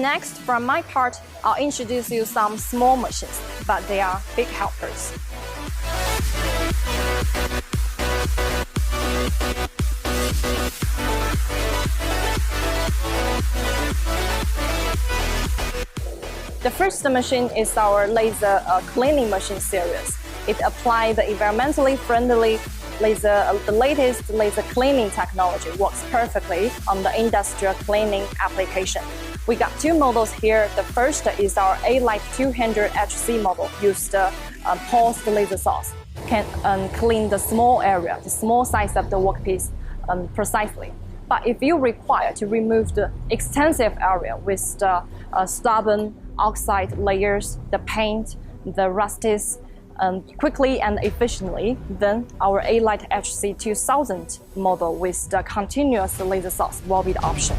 Next, from my part, I'll introduce you some small machines, but they are big helpers. The first machine is our laser cleaning machine series. It applies the environmentally friendly the latest laser cleaning technology, works perfectly on the industrial cleaning application. We got two models here. The first is our Alight HC-200W model, used pulsed laser source, can clean the small area, the small size of the workpiece precisely. But if you require to remove the extensive area with the stubborn oxide layers, the paint, the rusties, quickly and efficiently, then our Alight HC-200 model with the continuous laser source will be the option.